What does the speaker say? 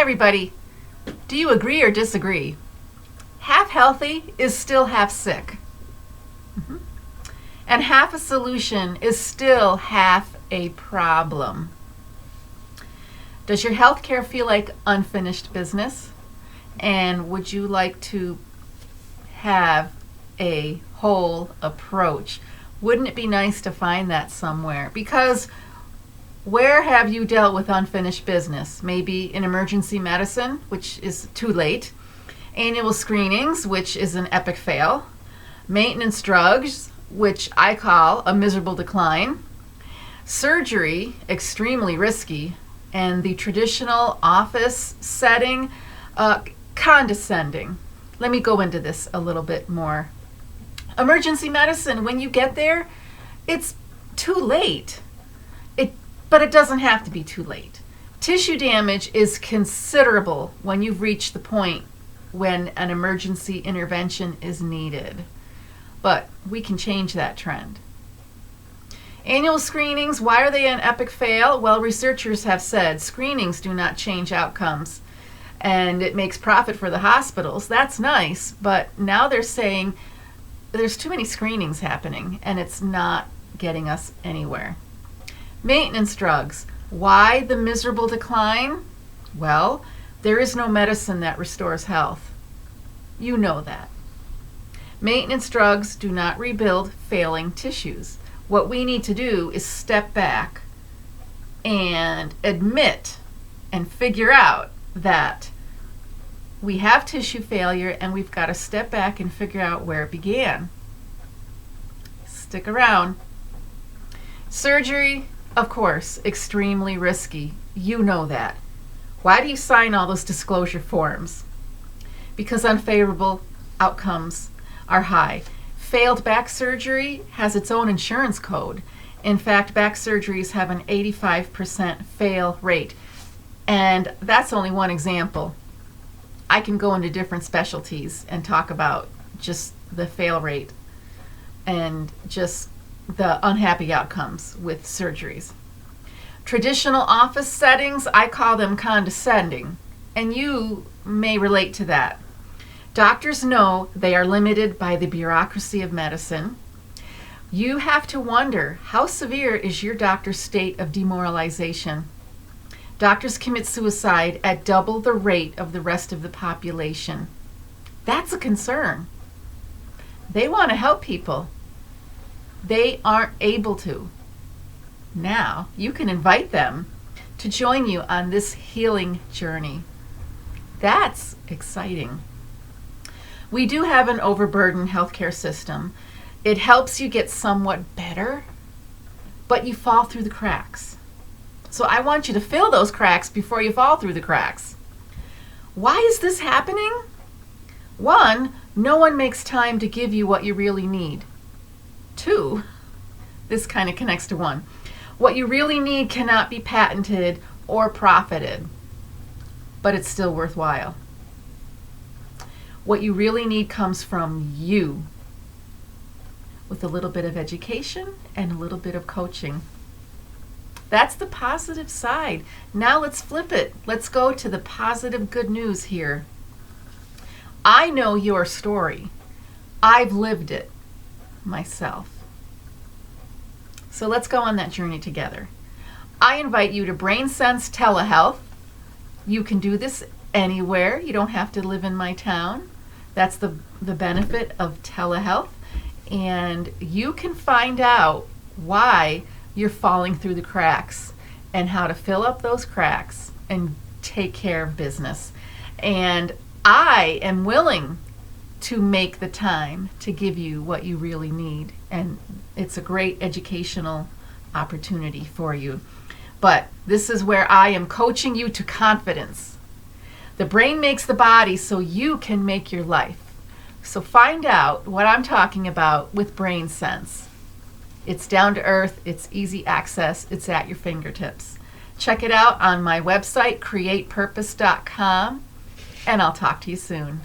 everybody. Do you agree or disagree? Half healthy is still half sick. And half a solution is still half a problem. Does your healthcare feel like unfinished business? And would you like to have a whole approach? Wouldn't it be nice to find that somewhere? Because where have you dealt with unfinished business? Maybe in emergency medicine, which is too late. Annual screenings, which is an epic fail. Maintenance drugs, which I call a miserable decline. Surgery, extremely risky. And the traditional office setting, condescending. Let me go into this a little bit more. Emergency medicine, when you get there, it's too late. But it doesn't have to be too late. Tissue damage is considerable when you've reached the point when an emergency intervention is needed. But we can change that trend. Annual screenings, why are they an epic fail? Well, researchers have said screenings do not change outcomes, and it makes profit for the hospitals. That's nice, but now they're saying there's too many screenings happening, and it's not getting us anywhere. Maintenance drugs, why the miserable decline? Well, there is no medicine that restores health. You know that. Maintenance drugs do not rebuild failing tissues. What we need to do is step back and admit and figure out that we have tissue failure and we've got to step back and figure out where it began. Stick around. Surgery, of course, extremely risky. You know that. Why do you sign all those disclosure forms? Because unfavorable outcomes are high. Failed back surgery has its own insurance code. In fact, back surgeries have an 85% fail rate. And that's only one example. I can go into different specialties and talk about just the fail rate and just the unhappy outcomes with surgeries. Traditional office settings, I call them condescending, and you may relate to that. Doctors know they are limited by the bureaucracy of medicine. You have to wonder, how severe is your doctor's state of demoralization? Doctors commit suicide at double the rate of the rest of the population. That's a concern. They want to help people. They aren't able to. Now, you can invite them to join you on this healing journey. That's exciting. We do have an overburdened healthcare system. It helps you get somewhat better, but you fall through the cracks. So I want you to fill those cracks before you fall through the cracks. Why is this happening? One, no one makes time to give you what you really need. Two, this kind of connects to one. What you really need cannot be patented or profited, but it's still worthwhile. What you really need comes from you, with a little bit of education and a little bit of coaching. That's the positive side. Now let's flip it. Let's go to the positive good news here. I know your story. I've lived it myself. So let's go on that journey together. I invite you to BrainSense Telehealth. You can do this anywhere. You don't have to live in my town. That's the benefit of telehealth. And you can find out why you're falling through the cracks and how to fill up those cracks and take care of business. And I am willing to make the time to give you what you really need. And it's a great educational opportunity for you. But this is where I am coaching you to confidence. The brain makes the body so you can make your life. So find out what I'm talking about with BrainSense. It's down to earth, it's easy access, it's at your fingertips. Check it out on my website, createpurpose.com, and I'll talk to you soon.